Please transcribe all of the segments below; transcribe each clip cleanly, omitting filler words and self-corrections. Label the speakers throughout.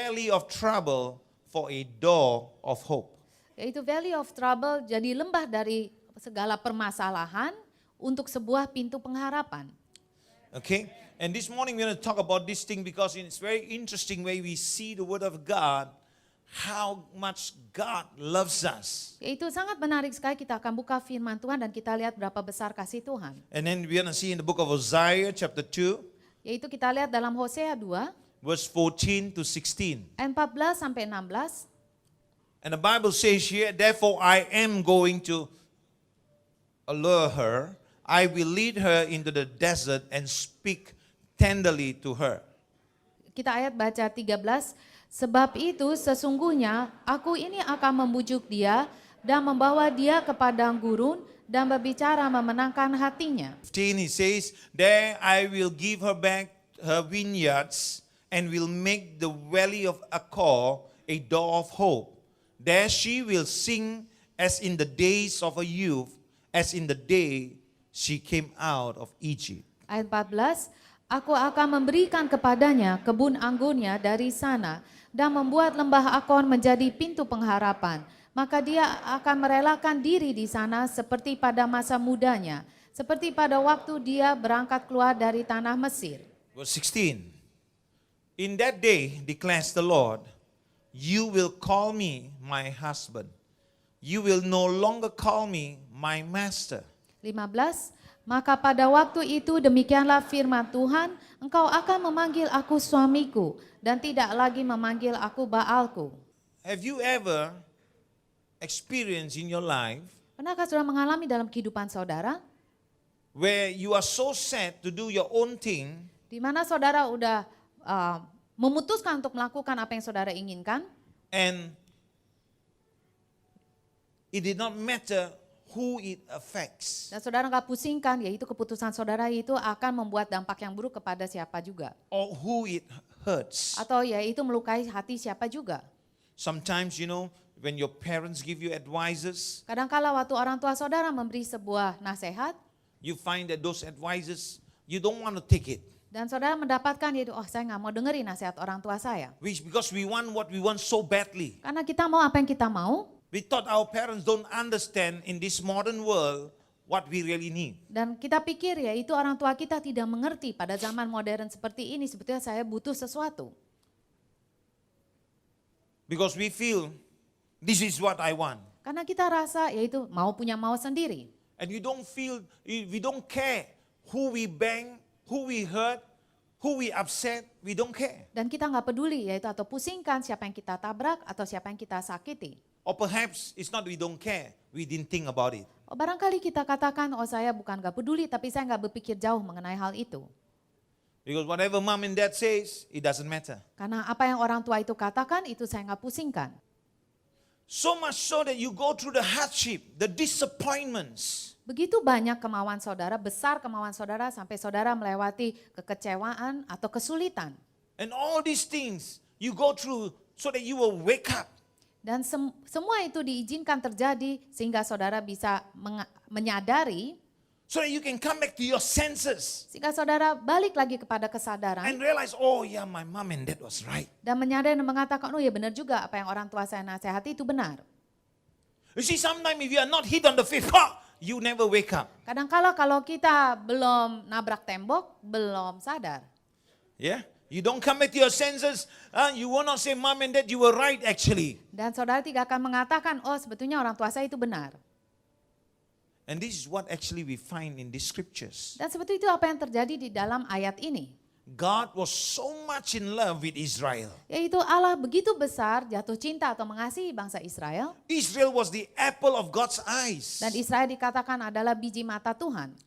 Speaker 1: valley of trouble for a door of hope.
Speaker 2: Yaitu valley of trouble, jadi lembah dari segala permasalahan untuk sebuah pintu pengharapan.
Speaker 1: Okay? And this morning we're going to talk about this thing because it's very interesting way we see the word of God, how much God loves us.
Speaker 2: Yaitu sangat menarik sekali, kita akan buka firman Tuhan dan kita lihat berapa besar kasih Tuhan.
Speaker 1: And then we're going to see in the book of Hosea chapter 2,
Speaker 2: Yaitu kita lihat dalam Hosea 2
Speaker 1: verse 14 to 16.
Speaker 2: ayat 14 sampai 16.
Speaker 1: And the Bible says here, therefore I am going to allure her. I will lead her into the desert and speak tenderly to her.
Speaker 2: Kita ayat baca 13. Sebab itu sesungguhnya aku ini akan membujuk dia dan membawa dia ke padang gurun dan berbicara memenangkan hatinya.
Speaker 1: 15 he says, there I will give her back her vineyards and will make the valley of Achor a door of hope. There she will sing as in the days of her youth, as in the day she came out of Egypt.
Speaker 2: Ayat 14, aku akan memberikan kepadanya kebun anggurnya dari sana dan membuat lembah Akon menjadi pintu pengharapan. Maka dia akan merelakan diri di sana seperti pada masa mudanya, seperti pada waktu dia berangkat keluar dari tanah Mesir.
Speaker 1: Verse 16, in that day declares the Lord, you will call me my husband. You will no longer call me my master.
Speaker 2: 15, maka pada waktu itu demikianlah firman Tuhan, engkau akan memanggil aku suamiku dan tidak lagi memanggil aku Baalku.
Speaker 1: Have you ever experienced in your life
Speaker 2: Pernahkah saudara mengalami dalam kehidupan saudara,
Speaker 1: where you are so sad to do your own thing,
Speaker 2: di mana saudara udah memutuskan untuk melakukan apa yang saudara inginkan,
Speaker 1: and it did not matter who it affects?
Speaker 2: dan saudara nggak pusingkan, yaitu keputusan saudara itu akan membuat dampak yang buruk kepada siapa juga,
Speaker 1: Or who it hurts?
Speaker 2: atau yaitu melukai hati siapa juga.
Speaker 1: Sometimes, when your parents give you advices,
Speaker 2: Kadangkala waktu orang tua saudara memberi sebuah nasihat,
Speaker 1: you find that those advices, you don't want to take it.
Speaker 2: dan saudara mendapatkan yaitu, saya nggak mau dengerin nasihat orang tua saya.
Speaker 1: Because we want what we want so badly.
Speaker 2: Karena kita mau apa yang kita mau,
Speaker 1: We thought our parents don't understand in this modern world what we really need.
Speaker 2: dan kita pikir yaitu orang tua kita tidak mengerti pada zaman modern seperti ini, sebetulnya saya butuh sesuatu.
Speaker 1: Because we feel, this is what I want.
Speaker 2: Karena kita rasa yaitu punya mau sendiri.
Speaker 1: And we don't care who we bang, who we hurt, who we upset, we don't care.
Speaker 2: Dan kita nggak peduli yaitu atau pusingkan siapa yang kita tabrak atau siapa yang kita sakiti.
Speaker 1: Or perhaps it's not we don't care, we didn't think about it.
Speaker 2: Barangkali kita katakan, saya bukan nggak peduli, tapi saya nggak berpikir jauh mengenai hal itu.
Speaker 1: Because whatever mom and dad says, it doesn't matter.
Speaker 2: Karena apa yang orang tua itu katakan, itu saya nggak pusingkan.
Speaker 1: So much so that you go through the hardship, the disappointments.
Speaker 2: Begitu banyak kemauan saudara, besar kemauan saudara, sampai saudara melewati kekecewaan atau kesulitan.
Speaker 1: And all these things you go through so that you will wake up.
Speaker 2: Dan semua itu diizinkan terjadi sehingga saudara bisa menyadari,
Speaker 1: So that you can come back to your senses
Speaker 2: sehingga saudara balik lagi kepada kesadaran
Speaker 1: and realize, oh yeah, my mom and dad was right.
Speaker 2: dan menyadari dan mengatakan, oh ya benar juga apa yang orang tua saya nasihati itu benar.
Speaker 1: You see, sometimes if you are not hit on the fifth, you never wake up.
Speaker 2: Kadang-kala kalau kita belum nabrak tembok, belum sadar.
Speaker 1: Yeah? You don't come back to your senses, you will not say, mom and dad, you were right actually.
Speaker 2: Dan saudara tidak akan mengatakan, oh sebetulnya orang tua saya itu benar.
Speaker 1: And this is what actually we find in these scriptures.
Speaker 2: Dan seperti itu apa yang terjadi di dalam ayat ini.
Speaker 1: God was so much in love with Israel.
Speaker 2: Yaitu Allah begitu besar jatuh cinta atau mengasihi bangsa Israel.
Speaker 1: Israel was the apple of God's eyes.
Speaker 2: Dan Israel dikatakan adalah biji mata Tuhan.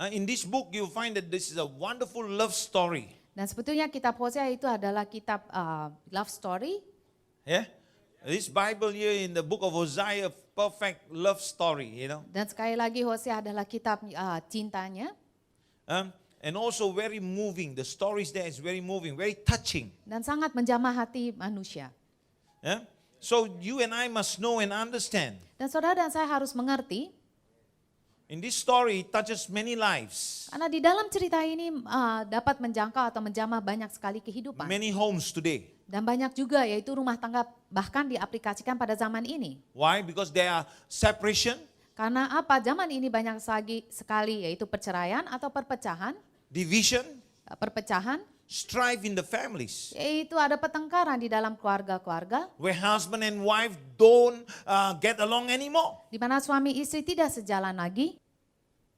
Speaker 1: In this book you find that this is a wonderful love story.
Speaker 2: Dan sebetulnya kitab Hosea itu adalah kitab love story.
Speaker 1: Yeah? This Bible here in the book of Hosea, perfect love story,
Speaker 2: Dan sekali lagi Hosea adalah kitab cintanya.
Speaker 1: And also very moving. The stories there is very moving, very touching.
Speaker 2: Dan sangat menjamah hati manusia.
Speaker 1: Yeah? So you and I must know and understand.
Speaker 2: Dan saudara dan saya harus mengerti.
Speaker 1: In this story, it touches many lives.
Speaker 2: Karena di dalam cerita ini dapat menjangkau atau menjamah banyak sekali kehidupan.
Speaker 1: Many homes today.
Speaker 2: Dan banyak juga yaitu rumah tangga bahkan diaplikasikan pada zaman ini.
Speaker 1: Why? Because there are separation,
Speaker 2: Karena apa? Zaman ini banyak sekali yaitu perceraian atau
Speaker 1: division,
Speaker 2: perpecahan,
Speaker 1: strife in the families,
Speaker 2: yaitu ada pertengkaran di dalam keluarga-keluarga,
Speaker 1: where husband and wife don't get along anymore.
Speaker 2: di mana suami istri tidak sejalan lagi,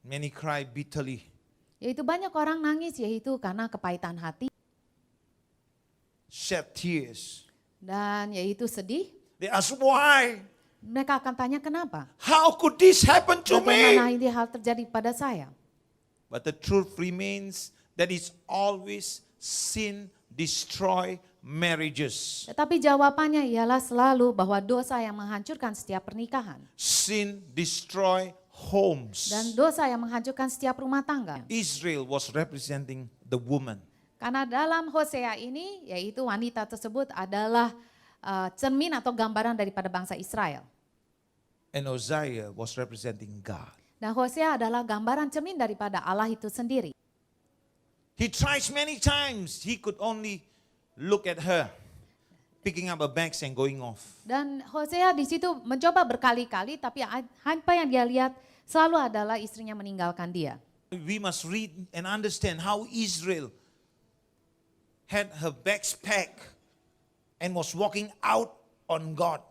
Speaker 1: Many cry bitterly.
Speaker 2: yaitu banyak orang nangis yaitu karena kepahitan hati
Speaker 1: Shed tears.
Speaker 2: dan yaitu sedih.
Speaker 1: They ask why?
Speaker 2: Mereka akan tanya kenapa?
Speaker 1: How could this happen to
Speaker 2: Bagaimana
Speaker 1: me?
Speaker 2: ini hal terjadi pada saya?
Speaker 1: But the truth remains that it's always sin destroy marriages.
Speaker 2: Tetapi jawabannya ialah selalu bahwa dosa yang menghancurkan setiap pernikahan.
Speaker 1: Sin destroy homes.
Speaker 2: Dan dosa yang menghancurkan setiap rumah tangga.
Speaker 1: Israel was representing the woman.
Speaker 2: Karena dalam Hosea ini, yaitu wanita tersebut adalah cermin atau gambaran daripada bangsa Israel.
Speaker 1: And Hosea was representing God.
Speaker 2: Dan Hosea adalah gambaran cermin daripada Allah itu sendiri.
Speaker 1: He tries many times. He could only look at her, picking up her bags and going off.
Speaker 2: Dan Hosea di situ mencoba berkali-kali, tapi apa yang dia lihat selalu adalah istrinya meninggalkan dia.
Speaker 1: We must read and understand how Israel had her bags packed and was walking out on God.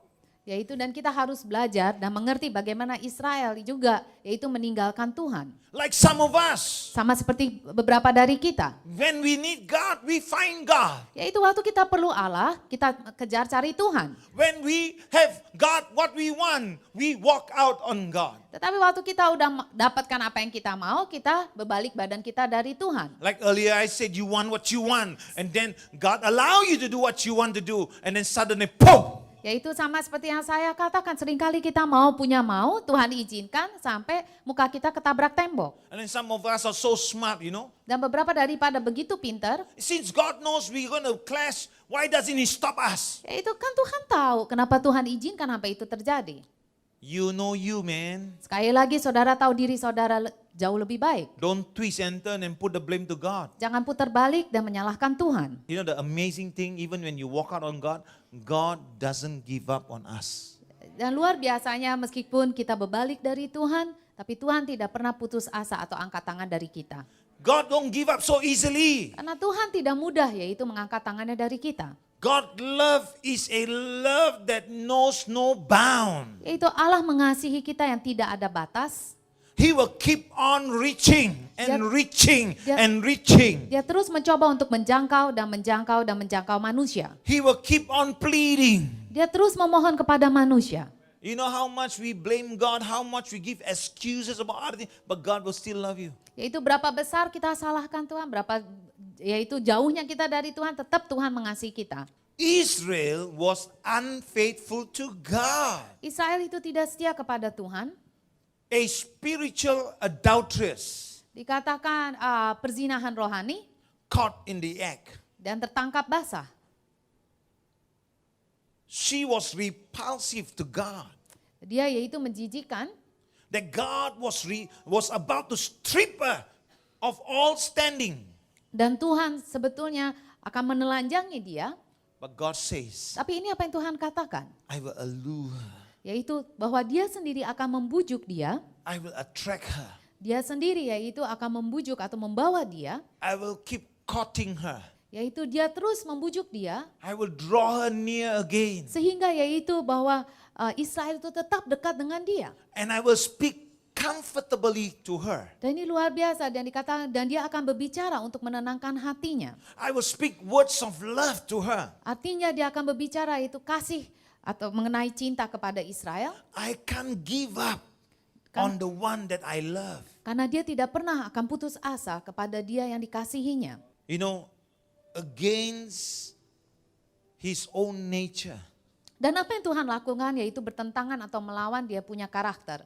Speaker 2: Yaitu dan kita harus belajar dan mengerti bagaimana Israel juga yaitu meninggalkan Tuhan.
Speaker 1: Like some of us,
Speaker 2: Sama seperti beberapa dari kita.
Speaker 1: when we need God, we find God.
Speaker 2: Yaitu waktu kita perlu Allah, kita kejar cari Tuhan.
Speaker 1: When we have God what we want, we walk out on God.
Speaker 2: Tetapi waktu kita udah dapatkan apa yang kita mau, kita berbalik badan kita dari Tuhan.
Speaker 1: Like earlier I said, you want what you want, and then God allow you to do what you want to do, and then suddenly, boom!
Speaker 2: Yaitu sama seperti yang saya katakan, seringkali kita mau, Tuhan izinkan sampai muka kita ketabrak tembok.
Speaker 1: And then some of us are so smart, you know.
Speaker 2: Dan beberapa daripada begitu pintar,
Speaker 1: Since God knows we're going to clash, why doesn't He stop us?
Speaker 2: yaitu kan Tuhan tahu kenapa Tuhan izinkan sampai itu terjadi.
Speaker 1: You know you, man.
Speaker 2: Sekali lagi saudara tahu diri saudara jauh lebih baik.
Speaker 1: Don't twist and turn and put the blame to God.
Speaker 2: Jangan putar balik dan menyalahkan Tuhan.
Speaker 1: You know the amazing thing, even when you walk out on God, God doesn't give up on us.
Speaker 2: Dan luar biasanya meskipun kita berbalik dari Tuhan, tapi Tuhan tidak pernah putus asa atau angkat tangan dari kita.
Speaker 1: God don't give up so easily.
Speaker 2: Karena Tuhan tidak mudah yaitu mengangkat tangannya dari kita.
Speaker 1: God love is a love that knows no bound.
Speaker 2: Yaitu Allah mengasihi kita yang tidak ada batas.
Speaker 1: He will keep on reaching
Speaker 2: Dia-
Speaker 1: and reaching
Speaker 2: dia-
Speaker 1: and reaching.
Speaker 2: Dia terus mencoba untuk menjangkau dan menjangkau dan menjangkau manusia.
Speaker 1: He will keep on pleading.
Speaker 2: Dia terus memohon kepada manusia.
Speaker 1: You know how much we blame God, how much we give excuses about other things, but God will still love you.
Speaker 2: Yaitu berapa besar kita salahkan Tuhan, berapa yaitu jauhnya kita dari Tuhan, tetap Tuhan mengasihi kita.
Speaker 1: Israel was unfaithful to God,
Speaker 2: Israel itu tidak setia kepada Tuhan.
Speaker 1: a spiritual adulteress,
Speaker 2: Dikatakan perzinahan rohani
Speaker 1: caught in the act.
Speaker 2: dan tertangkap basah.
Speaker 1: She was repulsive to God.
Speaker 2: Dia yaitu menjijikan,
Speaker 1: That God was about to strip her of all standing.
Speaker 2: dan Tuhan sebetulnya akan menelanjangi dia.
Speaker 1: But God says,
Speaker 2: Tapi ini apa yang Tuhan katakan?
Speaker 1: I will allure her.
Speaker 2: Yaitu bahwa dia sendiri akan membujuk dia.
Speaker 1: I will attract her.
Speaker 2: Dia sendiri yaitu akan membujuk atau membawa dia.
Speaker 1: I will keep courting her.
Speaker 2: Yaitu dia terus membujuk dia.
Speaker 1: I will draw her near again.
Speaker 2: Sehingga yaitu bahwa Israel itu tetap dekat dengan dia.
Speaker 1: And I will speak comfortably to her.
Speaker 2: Dan ini luar biasa dan dikatakan dan dia akan berbicara untuk menenangkan hatinya.
Speaker 1: I will speak words of love to her.
Speaker 2: Artinya dia akan berbicara itu kasih atau mengenai cinta kepada Israel.
Speaker 1: I can't give up on the one that I love.
Speaker 2: Karena dia tidak pernah akan putus asa kepada dia yang dikasihinya.
Speaker 1: You know, against his own nature.
Speaker 2: Dan apa yang Tuhan lakukan yaitu bertentangan atau melawan dia punya karakter.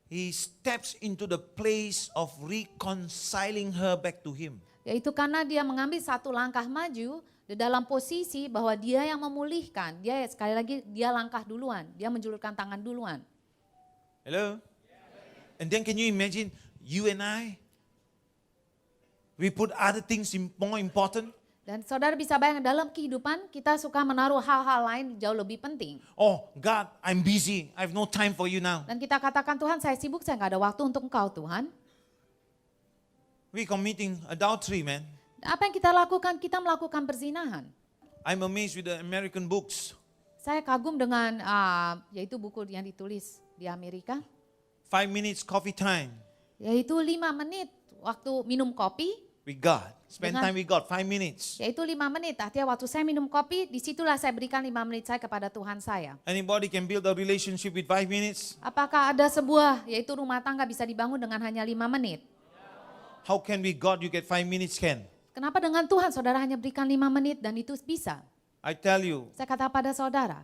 Speaker 1: He steps into the place of reconciling her back to him.
Speaker 2: Yaitu karena dia mengambil satu langkah maju di dalam posisi bahwa dia yang memulihkan. Dia sekali lagi dia langkah duluan, dia menjulurkan tangan duluan.
Speaker 1: Hello? And then can you imagine you and I? We put other things more important.
Speaker 2: Dan saudara bisa bayangkan dalam kehidupan kita suka menaruh hal-hal lain jauh lebih penting.
Speaker 1: Oh, God, I'm busy. I have no time for you now.
Speaker 2: Dan kita katakan, Tuhan saya sibuk, saya nggak ada waktu untuk Engkau Tuhan.
Speaker 1: We committing adultery, man.
Speaker 2: Apa yang kita lakukan? Kita melakukan perzinahan.
Speaker 1: I'm amazed with the American books.
Speaker 2: Saya kagum dengan yaitu buku yang ditulis di Amerika.
Speaker 1: 5 minutes coffee time
Speaker 2: Yaitu 5 menit waktu minum kopi.
Speaker 1: with God. Spend
Speaker 2: Dengan-
Speaker 1: time with God, 5 minutes.
Speaker 2: Yaitu 5 menit. Artinya waktu saya minum kopi, disitulah saya berikan 5 menit saya kepada Tuhan saya.
Speaker 1: Anybody can build a relationship with 5 minutes?
Speaker 2: Apakah ada sebuah, yaitu rumah tangga bisa dibangun dengan hanya 5 menit?
Speaker 1: How can we, God, you get 5 minutes, can?
Speaker 2: Kenapa dengan Tuhan saudara hanya berikan 5 menit dan itu bisa?
Speaker 1: I tell you,
Speaker 2: Saya kata pada saudara.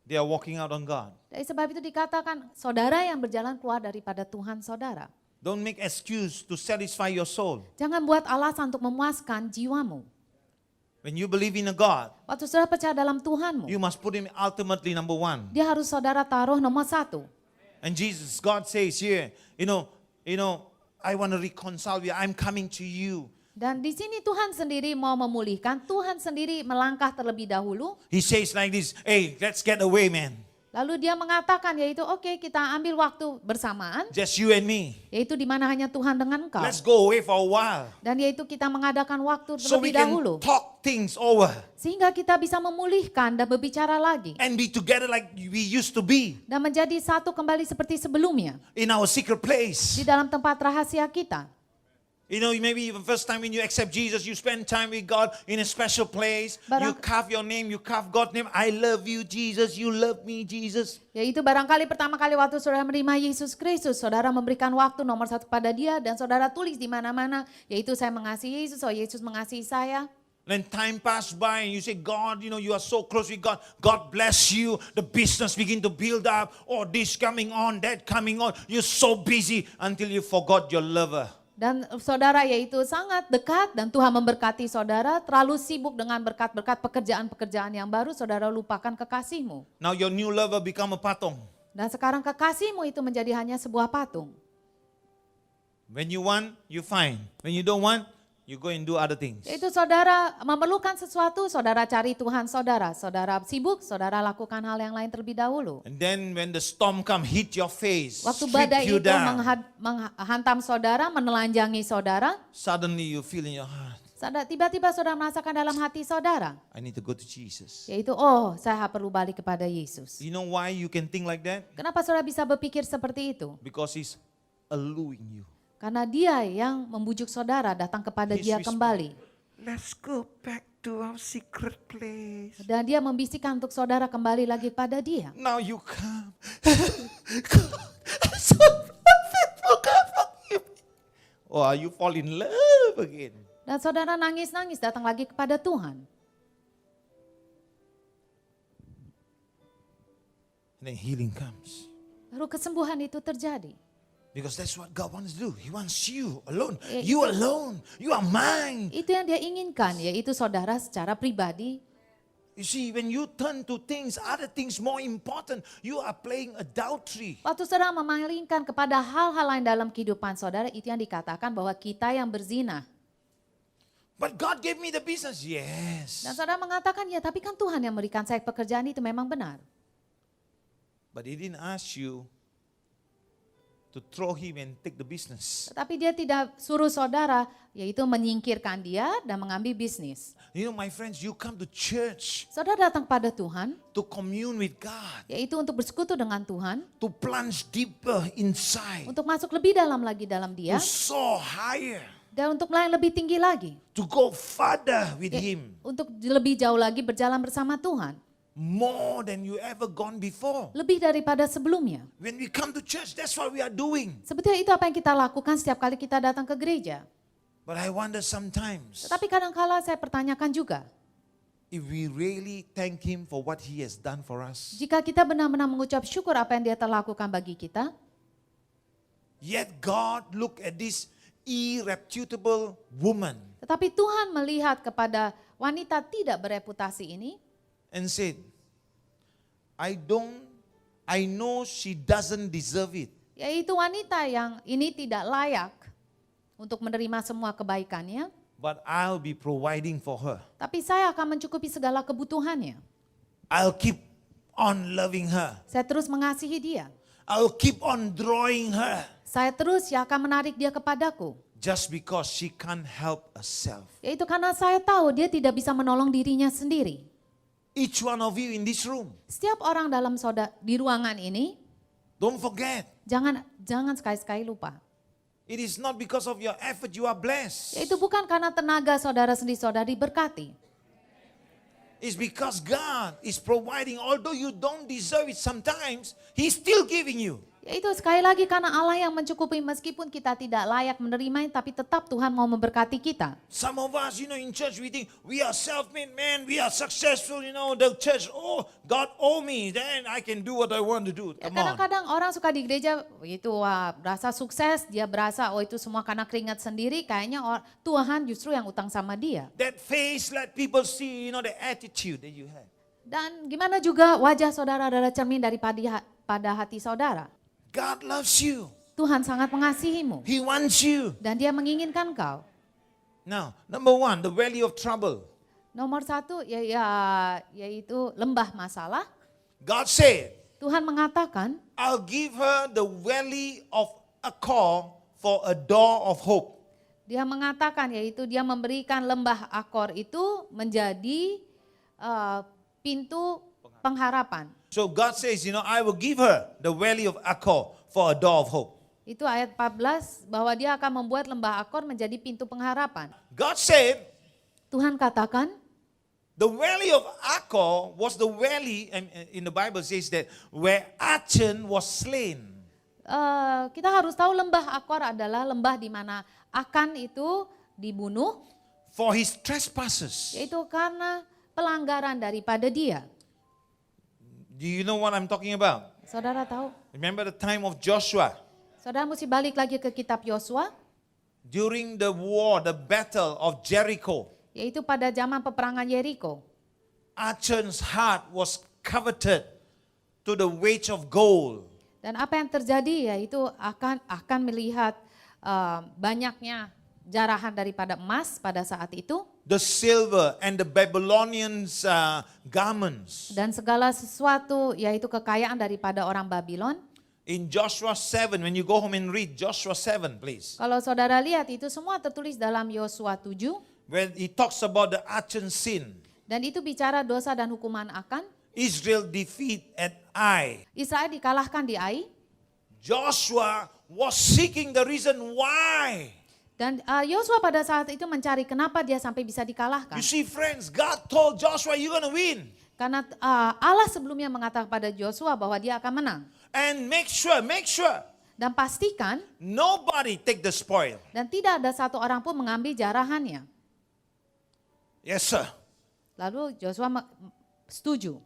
Speaker 1: they are walking out on God.
Speaker 2: Dari sebab itu dikatakan, saudara yang berjalan keluar daripada Tuhan saudara.
Speaker 1: Don't make excuse to satisfy your soul.
Speaker 2: Jangan buat alasan untuk memuaskan jiwamu.
Speaker 1: When you believe in a God,
Speaker 2: Waktu saudara percaya dalam Tuhanmu,
Speaker 1: you must put him ultimately number 1.
Speaker 2: dia harus saudara taruh nomor 1.
Speaker 1: And Jesus, God says here, I want to reconcile you. I'm coming to you.
Speaker 2: Dan di sini Tuhan sendiri mau memulihkan, Tuhan sendiri melangkah terlebih dahulu.
Speaker 1: He says like this, hey, let's get away, man.
Speaker 2: Lalu dia mengatakan yaitu oke, kita ambil waktu bersamaan,
Speaker 1: Just you and me.
Speaker 2: yaitu di mana hanya Tuhan dengan engkau.
Speaker 1: Let's go away for a while.
Speaker 2: Dan yaitu kita mengadakan waktu
Speaker 1: So we
Speaker 2: terlebih
Speaker 1: can
Speaker 2: dahulu.
Speaker 1: talk things over
Speaker 2: Sehingga kita bisa memulihkan dan berbicara lagi.
Speaker 1: and be together like we used to be
Speaker 2: Dan menjadi satu kembali seperti sebelumnya.
Speaker 1: in our secret place.
Speaker 2: Di dalam tempat rahasia kita.
Speaker 1: Maybe even first time when you accept Jesus, you spend time with God in a special place. You
Speaker 2: Barang-
Speaker 1: carve your name, you carve God's name. I love you, Jesus. You love me, Jesus.
Speaker 2: Yaitu barangkali pertama kali waktu saudara menerima Yesus Kristus, saudara memberikan waktu nomor 1 pada dia dan saudara tulis di mana-mana, yaitu saya mengasihi Yesus, oh Yesus mengasihi saya.
Speaker 1: Then time pass by and you say, God, you are so close with God. God bless you. The business begin to build up. Oh, this coming on, that coming on. You're so busy until you forgot your lover.
Speaker 2: Dan saudara yaitu sangat dekat dan Tuhan memberkati saudara, terlalu sibuk dengan berkat-berkat pekerjaan-pekerjaan yang baru, saudara lupakan kekasihmu.
Speaker 1: Now your new lover become a patong.
Speaker 2: Dan sekarang kekasihmu itu menjadi hanya sebuah patung.
Speaker 1: When you want, you find. When you don't want, you go and do other things.
Speaker 2: Yaitu saudara memerlukan sesuatu, saudara cari Tuhan saudara. Saudara sibuk, saudara lakukan hal yang lain terlebih dahulu.
Speaker 1: And then when the storm come, hit your face,
Speaker 2: Waktu
Speaker 1: strip
Speaker 2: badai
Speaker 1: you
Speaker 2: itu
Speaker 1: down,
Speaker 2: menghantam saudara, menelanjangi saudara,
Speaker 1: suddenly you feel in your heart,
Speaker 2: tiba-tiba saudara merasakan dalam hati saudara,
Speaker 1: I need to go to Jesus.
Speaker 2: yaitu oh saya perlu balik kepada Yesus.
Speaker 1: You know why you can think like that?
Speaker 2: Kenapa saudara bisa berpikir seperti itu?
Speaker 1: Because he's alluring you.
Speaker 2: Karena dia yang membujuk saudara datang kepada
Speaker 1: He's
Speaker 2: dia
Speaker 1: whispering,
Speaker 2: kembali.
Speaker 1: Let's go back to our secret place.
Speaker 2: Dan dia membisikkan untuk saudara kembali lagi pada dia.
Speaker 1: Now you come. I'm so faithful, God forgive me. Or you fall in love again.
Speaker 2: Dan saudara nangis-nangis datang lagi kepada Tuhan.
Speaker 1: And then healing comes.
Speaker 2: Lalu kesembuhan itu terjadi.
Speaker 1: Because that's what God wants to do. He wants you alone.
Speaker 2: Eh,
Speaker 1: You alone. You are mine.
Speaker 2: Itu yang dia inginkan, yaitu saudara secara pribadi.
Speaker 1: You see, when you turn to things, other things more important, you are playing adultery.
Speaker 2: Waktu saudara memalingkan kepada hal-hal lain dalam kehidupan saudara, itu yang dikatakan bahwa kita yang berzina.
Speaker 1: But God gave me the business. Yes.
Speaker 2: Dan saudara mengatakan, ya tapi kan Tuhan yang memberikan saya pekerjaan itu memang benar.
Speaker 1: But He didn't ask you to throw him and take the business.
Speaker 2: Tetapi dia tidak suruh saudara, yaitu menyingkirkan dia dan mengambil bisnis.
Speaker 1: My friends, you come to church
Speaker 2: Saudara datang pada Tuhan,
Speaker 1: to commune with God,
Speaker 2: yaitu untuk bersekutu dengan Tuhan,
Speaker 1: to plunge deeper inside,
Speaker 2: untuk masuk lebih dalam lagi dalam dia,
Speaker 1: to soar higher,
Speaker 2: dan untuk melayani lebih tinggi lagi.
Speaker 1: to go further with
Speaker 2: Ya,
Speaker 1: Him,
Speaker 2: untuk lebih jauh lagi berjalan bersama Tuhan.
Speaker 1: more than you ever gone before.
Speaker 2: Lebih daripada sebelumnya.
Speaker 1: When we come to church, that's what we are doing.
Speaker 2: Sebetulnya itu apa yang kita lakukan setiap kali kita datang ke gereja.
Speaker 1: But I wonder sometimes
Speaker 2: Tetapi kadang-kala saya pertanyakan juga,
Speaker 1: if we really thank Him for what He has done for us.
Speaker 2: jika kita benar-benar mengucap syukur apa yang dia telah lakukan bagi kita,
Speaker 1: Yet God look at this irreputable woman
Speaker 2: tetapi Tuhan melihat kepada wanita tidak bereputasi ini,
Speaker 1: and said, I know she doesn't deserve it.
Speaker 2: yaitu wanita yang ini tidak layak untuk menerima semua kebaikannya.
Speaker 1: but I'll be providing for her.
Speaker 2: Tapi saya akan mencukupi segala kebutuhannya.
Speaker 1: I'll keep on loving her.
Speaker 2: Saya terus mengasihi dia.
Speaker 1: I'll keep on drawing her.
Speaker 2: Saya terus akan menarik dia kepadaku.
Speaker 1: Just because she can't help herself.
Speaker 2: Yaitu karena saya tahu dia tidak bisa menolong dirinya sendiri.
Speaker 1: Each one of you in this room,
Speaker 2: Setiap orang dalam di ruangan ini,
Speaker 1: don't forget,
Speaker 2: jangan sekali-sekali lupa.
Speaker 1: it is not because of your effort you are blessed.
Speaker 2: Yaitu bukan karena tenaga saudara sendiri saudari berkati.
Speaker 1: It's because God is providing, although you don't deserve it sometimes, He's still giving you.
Speaker 2: Yaitu sekali lagi karena Allah yang mencukupi meskipun kita tidak layak menerimanya, tapi tetap Tuhan mau memberkati kita.
Speaker 1: Some of us, in church we think we are self-made man, we are successful, the church, oh, God owe me, then I can do what I want to do.
Speaker 2: Ya,
Speaker 1: Come on.
Speaker 2: kadang-kadang orang suka di gereja, itu wah, berasa sukses, dia berasa itu semua karena keringat sendiri, kayaknya Tuhan justru yang utang sama dia.
Speaker 1: That face let people see, the attitude that you have.
Speaker 2: Dan gimana juga wajah saudara adalah cermin pada hati saudara.
Speaker 1: God loves you.
Speaker 2: Tuhan sangat mengasihimu
Speaker 1: He wants you.
Speaker 2: dan dia menginginkan kau.
Speaker 1: Now, number one, the valley of trouble.
Speaker 2: Nomor satu yaitu lembah masalah.
Speaker 1: God said,
Speaker 2: Tuhan mengatakan,
Speaker 1: I'll give her the valley of Achor for a door of hope.
Speaker 2: dia mengatakan yaitu dia memberikan lembah Akor itu menjadi pintu pengharapan.
Speaker 1: So God says, I will give her the valley of Achor for a door of hope.
Speaker 2: Itu ayat 14 bahwa dia akan membuat lembah Akor menjadi pintu pengharapan.
Speaker 1: God said,
Speaker 2: Tuhan katakan,
Speaker 1: the valley of Achor was the valley, and in the Bible says that, where Achan was slain.
Speaker 2: Kita harus tahu lembah Akor adalah lembah di mana Akan itu dibunuh.
Speaker 1: For his trespasses.
Speaker 2: Yaitu karena pelanggaran daripada dia.
Speaker 1: Do you know what I'm talking about?
Speaker 2: Saudara tahu?
Speaker 1: Remember the time of Joshua?
Speaker 2: Saudara mesti balik lagi ke kitab Yosua.
Speaker 1: During the war, the battle of Jericho.
Speaker 2: Yaitu pada zaman peperangan Yeriko.
Speaker 1: Achan's heart was coveted to the weight of gold.
Speaker 2: Dan apa yang terjadi yaitu akan melihat banyaknya jarahan daripada emas pada saat itu.
Speaker 1: The silver and the Babylonians' garments.
Speaker 2: Dan segala sesuatu yaitu kekayaan daripada orang Babylon.
Speaker 1: In Joshua 7, when you go home and read Joshua 7, please.
Speaker 2: Kalau saudara lihat itu semua tertulis dalam Yosua 7.
Speaker 1: Where he talks about the Achan sin.
Speaker 2: Dan itu bicara dosa dan hukuman Akan.
Speaker 1: Israel defeat at Ai.
Speaker 2: Israel dikalahkan di Ai.
Speaker 1: Joshua was seeking the reason why.
Speaker 2: Dan Yosua pada saat itu mencari kenapa dia sampai bisa dikalahkan.
Speaker 1: You see friends, God told Joshua you're going to win.
Speaker 2: Karena Allah sebelumnya mengatakan pada Yosua bahwa dia akan menang.
Speaker 1: And make sure.
Speaker 2: Dan pastikan
Speaker 1: Nobody take the spoil.
Speaker 2: dan tidak ada satu orang pun mengambil jarahannya.
Speaker 1: Yes, sir.
Speaker 2: Lalu Yosua setuju.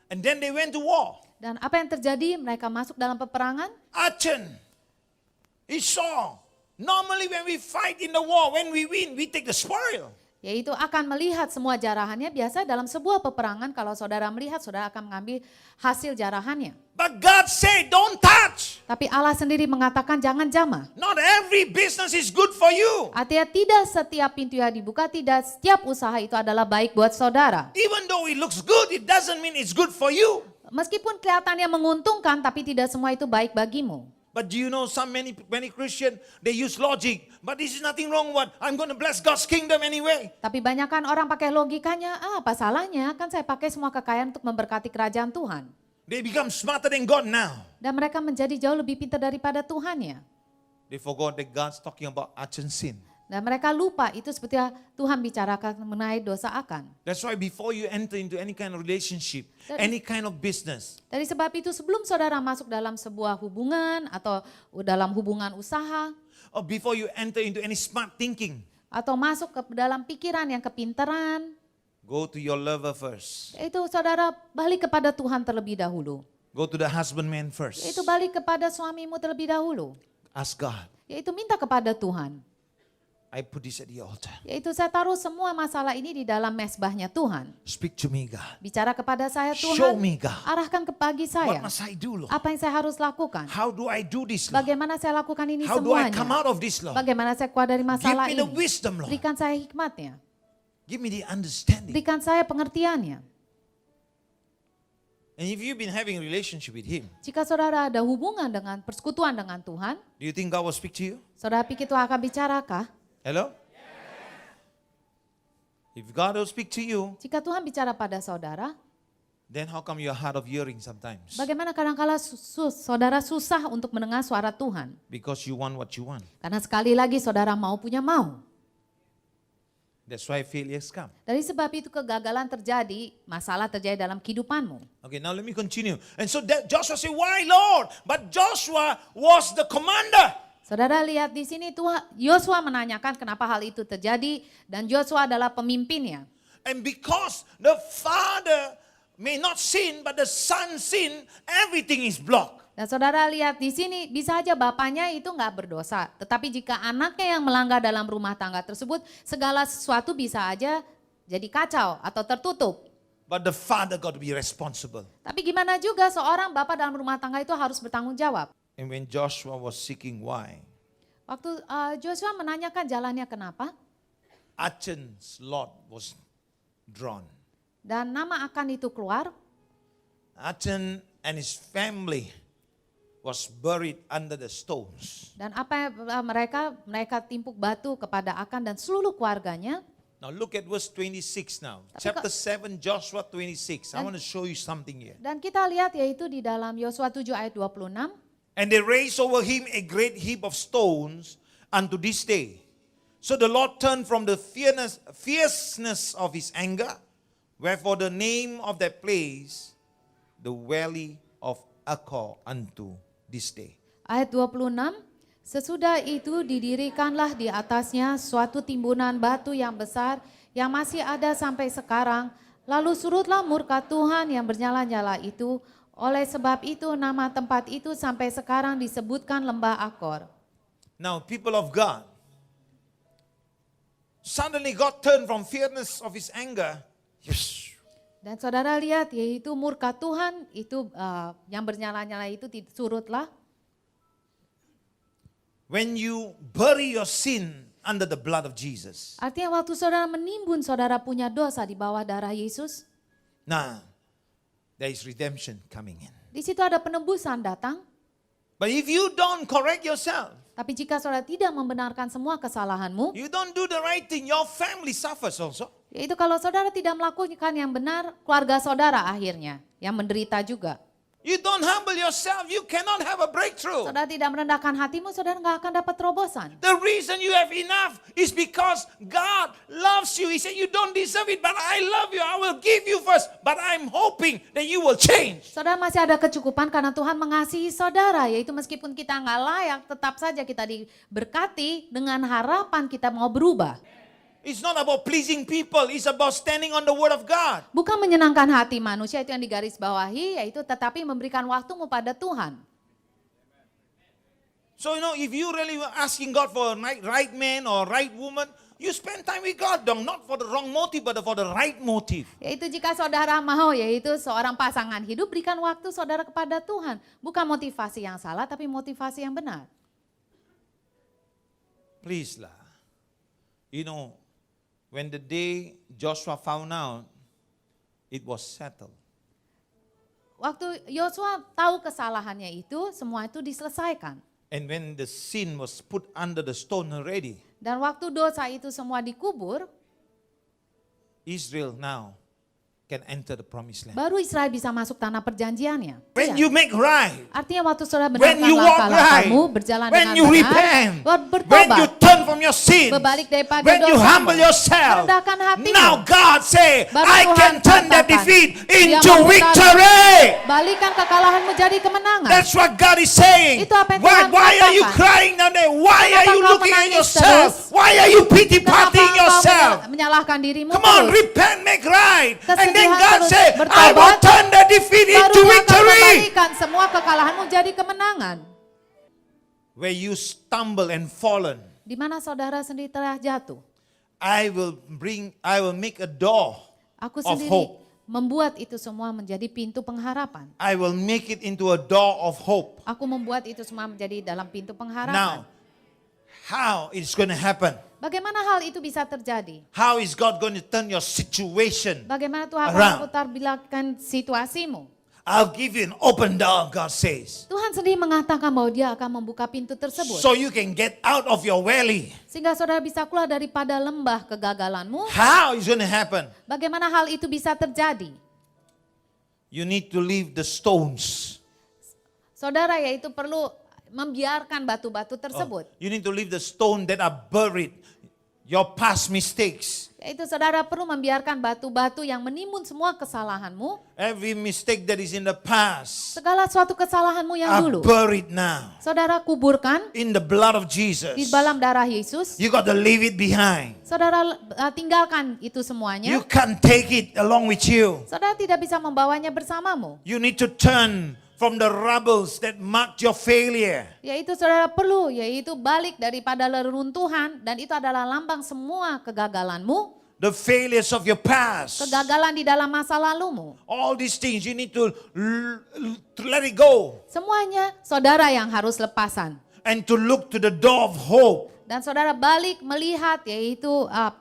Speaker 1: And then they went to war.
Speaker 2: Dan apa yang terjadi? Mereka masuk dalam peperangan.
Speaker 1: Achan, he saw. Normally when we fight in the war, when we win, we take the spoil.
Speaker 2: Yaitu akan melihat semua jarahannya. Biasa dalam sebuah peperangan kalau saudara melihat, saudara akan mengambil hasil jarahannya.
Speaker 1: But God said, don't touch.
Speaker 2: Tapi Allah sendiri mengatakan jangan jamah.
Speaker 1: Not every business is good for you.
Speaker 2: Artinya tidak setiap pintu yang dibuka, tidak setiap usaha itu adalah baik buat saudara.
Speaker 1: Even though it looks good, it doesn't mean it's good for you.
Speaker 2: Meskipun kelihatannya menguntungkan, tapi tidak semua itu baik bagimu.
Speaker 1: But do you know many Christian, they use logic. But this is nothing wrong with, I'm going to bless God's kingdom anyway.
Speaker 2: Tapi banyak kan orang pakai logikanya, apa salahnya? Kan saya pakai semua kekayaan untuk memberkati kerajaan Tuhan.
Speaker 1: They become smarter than God now.
Speaker 2: Dan mereka menjadi jauh lebih pintar daripada Tuhannya.
Speaker 1: They forgot that God's talking about Achan's sin.
Speaker 2: Dan mereka lupa itu seperti Tuhan bicarakan mengenai dosa Akan.
Speaker 1: That's why before you enter into any kind of relationship, any kind of business,
Speaker 2: Dari sebab itu sebelum saudara masuk dalam sebuah hubungan atau dalam hubungan usaha,
Speaker 1: or before you enter into any smart thinking,
Speaker 2: atau masuk ke dalam pikiran yang kepintaran,
Speaker 1: go to your lover first.
Speaker 2: itu saudara balik kepada Tuhan terlebih dahulu.
Speaker 1: Go to the husbandman first.
Speaker 2: Yaitu balik kepada suamimu terlebih dahulu.
Speaker 1: Ask God.
Speaker 2: Yaitu minta kepada Tuhan.
Speaker 1: I put this at the altar.
Speaker 2: Yaitu saya taruh semua masalah ini di dalam mezbahnya Tuhan.
Speaker 1: Speak to me, God.
Speaker 2: Bicara kepada saya
Speaker 1: Show
Speaker 2: Tuhan,
Speaker 1: me, God.
Speaker 2: arahkan ke bagi saya.
Speaker 1: What must I do, Lord?
Speaker 2: Apa yang saya harus lakukan?
Speaker 1: How do I do this, Lord?
Speaker 2: Bagaimana saya lakukan ini
Speaker 1: How do I come
Speaker 2: semuanya?
Speaker 1: out of this, Lord?
Speaker 2: Bagaimana saya keluar dari
Speaker 1: Give
Speaker 2: masalah
Speaker 1: me the
Speaker 2: ini?
Speaker 1: wisdom, Lord.
Speaker 2: Berikan saya hikmatnya.
Speaker 1: Give me the understanding.
Speaker 2: Berikan saya pengertiannya.
Speaker 1: And if you've been having a relationship with Him,
Speaker 2: Jika saudara ada hubungan dengan persekutuan dengan Tuhan,
Speaker 1: do you think God will speak to you?
Speaker 2: saudara pikir Tuhan akan bicarakah?
Speaker 1: Hello? If God will speak to you,
Speaker 2: Jika Tuhan bicara pada saudara,
Speaker 1: then how come you're hard of hearing sometimes?
Speaker 2: bagaimana kadang-kala saudara susah untuk mendengar suara Tuhan?
Speaker 1: Because you want what you want.
Speaker 2: Karena sekali lagi saudara mau punya mau.
Speaker 1: That's why failures come.
Speaker 2: Dari sebab itu kegagalan terjadi, masalah terjadi dalam kehidupanmu.
Speaker 1: Okay, now let me continue. And so that Joshua said, why Lord? But Joshua was the commander.
Speaker 2: Saudara lihat di sini Tuhan Yosua menanyakan kenapa hal itu terjadi dan Yosua adalah pemimpinnya.
Speaker 1: And because the father may not sin, but the son sin, everything is blocked.
Speaker 2: Dan saudara lihat di sini bisa aja bapaknya itu nggak berdosa, tetapi jika anaknya yang melanggar dalam rumah tangga tersebut, segala sesuatu bisa aja jadi kacau atau tertutup.
Speaker 1: But the father got to be responsible.
Speaker 2: Tapi gimana juga seorang bapak dalam rumah tangga itu harus bertanggung jawab.
Speaker 1: And when Joshua was seeking why,
Speaker 2: Waktu Joshua menanyakan jalannya kenapa,
Speaker 1: Achan's lot was drawn.
Speaker 2: dan nama Akan itu keluar,
Speaker 1: Achan and his family was buried under the stones.
Speaker 2: dan apa yang mereka timpuk batu kepada Akan dan seluruh keluarganya.
Speaker 1: Now look at verse 26 now.
Speaker 2: Tapi
Speaker 1: Chapter 7, Joshua 26. I want to show you something here.
Speaker 2: Dan kita lihat yaitu di dalam Yosua 7 ayat 26.
Speaker 1: And they raised over him a great heap of stones unto this day. So the Lord turned from the fierceness of his anger, wherefore the name of that place, the valley of Achor, unto this day.
Speaker 2: Ayat 26, sesudah itu didirikanlah di atasnya suatu timbunan batu yang besar yang masih ada sampai sekarang. Lalu surutlah murka Tuhan yang bernyala-nyala itu. Oleh sebab itu nama tempat itu sampai sekarang disebutkan Lembah Akor.
Speaker 1: Now people of God, suddenly God turned from fierceness of his anger. Yes.
Speaker 2: Dan saudara lihat yaitu murka Tuhan itu yang bernyala-nyala itu surutlah.
Speaker 1: When you bury your sin under the blood of Jesus.
Speaker 2: Artinya waktu saudara menimbun saudara punya dosa di bawah darah Yesus.
Speaker 1: Now, there is redemption coming in.
Speaker 2: Di situ ada penebusan datang.
Speaker 1: But if you don't correct yourself,
Speaker 2: Tapi jika saudara tidak membenarkan semua kesalahanmu,
Speaker 1: you don't do the right thing, your family suffers also.
Speaker 2: yaitu kalau saudara tidak melakukan yang benar, keluarga saudara akhirnya yang menderita juga.
Speaker 1: You don't humble yourself, you cannot have a breakthrough.
Speaker 2: Saudara tidak merendahkan hatimu, saudara nggak akan dapat terobosan.
Speaker 1: The reason you have enough is because God loves you. He said you don't deserve it, but I love you. I will give you first, but I'm hoping that you will change.
Speaker 2: Saudara masih ada kecukupan karena Tuhan mengasihi saudara, yaitu meskipun kita nggak layak, tetap saja kita diberkati dengan harapan kita mau berubah.
Speaker 1: It's not about pleasing people, it's about standing on the word of God.
Speaker 2: Bukan menyenangkan hati manusia, itu yang digarisbawahi, yaitu tetapi memberikan waktumu pada Tuhan.
Speaker 1: So if you really were asking God for a right man or right woman, you spend time with God, not for the wrong motive, but for the right motive.
Speaker 2: Yaitu jika saudara mau, yaitu seorang pasangan hidup, berikan waktu saudara kepada Tuhan. Bukan motivasi yang salah, tapi motivasi yang benar.
Speaker 1: Please lah. When the day Joshua found out, it was settled.
Speaker 2: Waktu Yosua tahu kesalahannya itu, semua itu diselesaikan.
Speaker 1: And when the sin was put under the stone already,
Speaker 2: Dan waktu dosa itu semua dikubur,
Speaker 1: Israel now can enter the promised land.
Speaker 2: baru Israel bisa masuk tanah perjanjiannya.
Speaker 1: When
Speaker 2: Iya.
Speaker 1: you make right,
Speaker 2: Artinya waktu saudara
Speaker 1: when
Speaker 2: benarkan
Speaker 1: you walk
Speaker 2: langkah-langkahmu,
Speaker 1: right,
Speaker 2: berjalan
Speaker 1: when
Speaker 2: dengan
Speaker 1: you
Speaker 2: benar,
Speaker 1: repent, when
Speaker 2: bertobat,
Speaker 1: you turn from your sins,
Speaker 2: berbalik daripada
Speaker 1: when you
Speaker 2: dosamu,
Speaker 1: humble yourself,
Speaker 2: merendahkan hatimu.
Speaker 1: now God say,
Speaker 2: Baru
Speaker 1: I
Speaker 2: Tuhan
Speaker 1: can turn that
Speaker 2: katakan,
Speaker 1: defeat
Speaker 2: Dia
Speaker 1: into
Speaker 2: memutar-
Speaker 1: victory.
Speaker 2: Balikan kekalahanmu jadi kemenangan.
Speaker 1: That's what God is saying.
Speaker 2: Itu apa yang
Speaker 1: Why
Speaker 2: Tuhan
Speaker 1: are you
Speaker 2: katakan.
Speaker 1: crying down there? Why
Speaker 2: Kenapa
Speaker 1: are you
Speaker 2: kau
Speaker 1: looking at
Speaker 2: menangis
Speaker 1: yourself?
Speaker 2: terus?
Speaker 1: Why are you pity
Speaker 2: Kenapa
Speaker 1: partying
Speaker 2: engkau
Speaker 1: yourself?
Speaker 2: menyalahkan dirimu
Speaker 1: Come on,
Speaker 2: terus?
Speaker 1: repent, make right. And then
Speaker 2: Kesedihan
Speaker 1: God
Speaker 2: terus
Speaker 1: say, I
Speaker 2: bertobat.
Speaker 1: will turn the defeat
Speaker 2: Baru
Speaker 1: into
Speaker 2: Tuhan akan
Speaker 1: victory.
Speaker 2: membalikan semua kekalahanmu jadi kemenangan.
Speaker 1: Where you stumble and fallen,
Speaker 2: di mana saudara sendiri telah jatuh.
Speaker 1: I will make a door
Speaker 2: Aku
Speaker 1: of
Speaker 2: sendiri
Speaker 1: hope.
Speaker 2: membuat itu semua menjadi pintu pengharapan.
Speaker 1: I will make it into a door of hope.
Speaker 2: Aku membuat itu semua menjadi dalam pintu
Speaker 1: Now,
Speaker 2: pengharapan.
Speaker 1: how it's going to happen?
Speaker 2: Bagaimana hal itu bisa terjadi?
Speaker 1: How is God going to turn your situation?
Speaker 2: Bagaimana Tuhan akan
Speaker 1: Around.
Speaker 2: memutar balikan situasimu?
Speaker 1: I'll give you an open door, God says.
Speaker 2: Tuhan sendiri mengatakan bahwa dia akan membuka pintu tersebut.
Speaker 1: So you can get out of your valley.
Speaker 2: Sehingga saudara bisa keluar daripada lembah kegagalanmu.
Speaker 1: How is going to happen?
Speaker 2: Bagaimana hal itu bisa terjadi?
Speaker 1: You need to leave the stones.
Speaker 2: Saudara yaitu perlu membiarkan batu-batu tersebut.
Speaker 1: You need to leave the stone that are buried. Your past mistakes.
Speaker 2: Yaitu saudara perlu membiarkan batu-batu yang menimbun semua kesalahanmu.
Speaker 1: Every mistake that is in the past
Speaker 2: Segala suatu kesalahanmu yang
Speaker 1: are
Speaker 2: dulu.
Speaker 1: buried now.
Speaker 2: Saudara kuburkan
Speaker 1: In the blood of
Speaker 2: di
Speaker 1: Jesus.
Speaker 2: dalam darah Yesus.
Speaker 1: You got to leave it behind.
Speaker 2: Saudara tinggalkan itu semuanya.
Speaker 1: You can't take it along with you.
Speaker 2: Saudara tidak bisa membawanya bersamamu.
Speaker 1: You need to turn from the rubbles that marked your failure.
Speaker 2: Yaitu saudara perlu, yaitu balik daripada reruntuhan. Dan itu adalah lambang semua kegagalanmu.
Speaker 1: The failures of your past.
Speaker 2: Kegagalan di dalam masa lalumu.
Speaker 1: All these things you need to let it go.
Speaker 2: Semuanya saudara yang harus lepasan.
Speaker 1: And to look to the door of hope
Speaker 2: Dan saudara balik melihat yaitu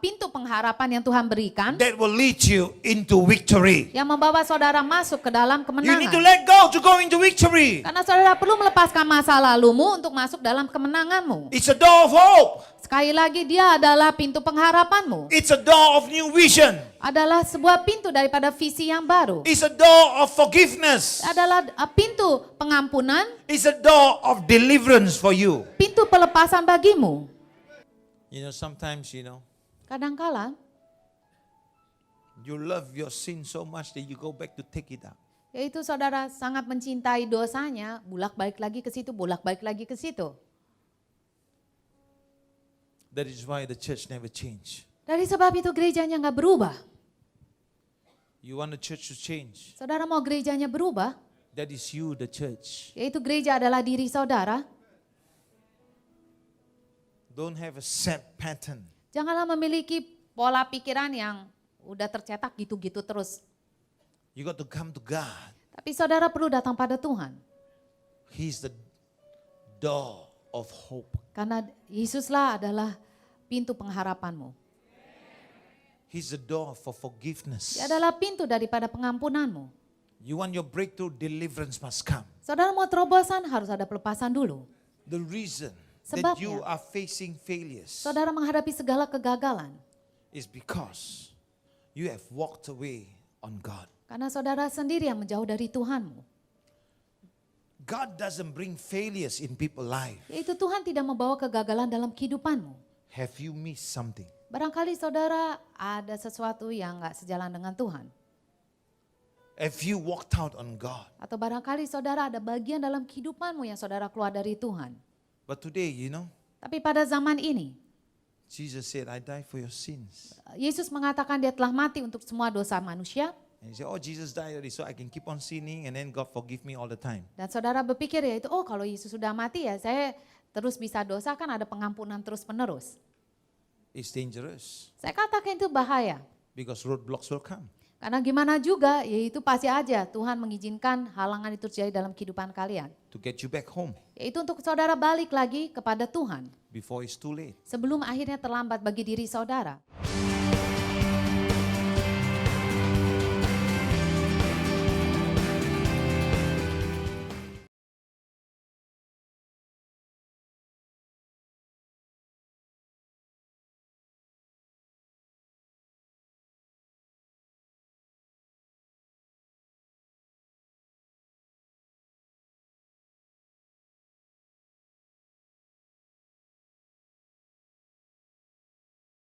Speaker 2: pintu pengharapan yang Tuhan berikan.
Speaker 1: that will lead you into victory.
Speaker 2: Yang membawa saudara masuk ke dalam
Speaker 1: You need to
Speaker 2: kemenangan.
Speaker 1: let go to go into victory.
Speaker 2: Karena saudara perlu melepaskan masa lalumu untuk masuk dalam kemenanganmu.
Speaker 1: It's a door of hope.
Speaker 2: Sekali lagi dia adalah pintu pengharapanmu.
Speaker 1: It's a door of new vision.
Speaker 2: Adalah sebuah pintu daripada visi yang baru.
Speaker 1: It's a door of forgiveness.
Speaker 2: Adalah pintu pengampunan,
Speaker 1: It's a door of deliverance for you.
Speaker 2: pintu pelepasan bagimu.
Speaker 1: You know, sometimes,
Speaker 2: Kadangkala
Speaker 1: you love your sin so much that you go back to take it out.
Speaker 2: yaitu saudara sangat mencintai dosanya, bolak-balik lagi ke situ, bolak-balik lagi ke situ.
Speaker 1: That is why the church never change.
Speaker 2: Dari sebab itu gerejanya nggak berubah.
Speaker 1: You want the church to change.
Speaker 2: Saudara mau gerejanya berubah,
Speaker 1: That is you, the church.
Speaker 2: yaitu gereja adalah diri saudara.
Speaker 1: Don't have a set pattern.
Speaker 2: Janganlah memiliki pola pikiran yang udah tercetak gitu-gitu terus.
Speaker 1: You got to come to God.
Speaker 2: Tapi saudara perlu datang pada Tuhan.
Speaker 1: He's the door of hope.
Speaker 2: Karena Yesuslah adalah pintu pengharapanmu.
Speaker 1: He's the door for forgiveness.
Speaker 2: Dia adalah pintu daripada pengampunanmu.
Speaker 1: You want your breakthrough, deliverance must come.
Speaker 2: Saudara mau terobosan harus ada pelepasan dulu.
Speaker 1: The reason that
Speaker 2: Sebabnya.
Speaker 1: you are facing failures
Speaker 2: Saudara menghadapi segala kegagalan.
Speaker 1: is because you have walked away on God.
Speaker 2: Karena saudara sendiri yang menjauh dari Tuhanmu.
Speaker 1: God doesn't bring failures in people's life.
Speaker 2: Yaitu Tuhan tidak membawa kegagalan dalam kehidupanmu.
Speaker 1: Have you missed something?
Speaker 2: Barangkali saudara ada sesuatu yang gak sejalan dengan Tuhan.
Speaker 1: Have you walked out on God?
Speaker 2: Atau barangkali saudara ada bagian dalam kehidupanmu yang saudara keluar dari Tuhan.
Speaker 1: But today,
Speaker 2: Tapi pada zaman ini,
Speaker 1: Jesus said, I died for your sins.
Speaker 2: Yesus mengatakan dia telah mati untuk semua dosa manusia.
Speaker 1: And he said, oh, Jesus died already so I can keep on sinning and then God forgive me all the time.
Speaker 2: Dan saudara berpikir yaitu, oh kalau Yesus sudah mati ya saya terus bisa dosa, kan ada pengampunan terus menerus.
Speaker 1: It's dangerous
Speaker 2: Saya katakan itu bahaya.
Speaker 1: because roadblocks will come.
Speaker 2: Karena gimana juga, yaitu pasti aja Tuhan mengizinkan halangan itu terjadi dalam kehidupan kalian.
Speaker 1: To get you back home
Speaker 2: Yaitu untuk saudara balik lagi kepada Tuhan.
Speaker 1: before it's too late.
Speaker 2: Sebelum akhirnya terlambat bagi diri saudara.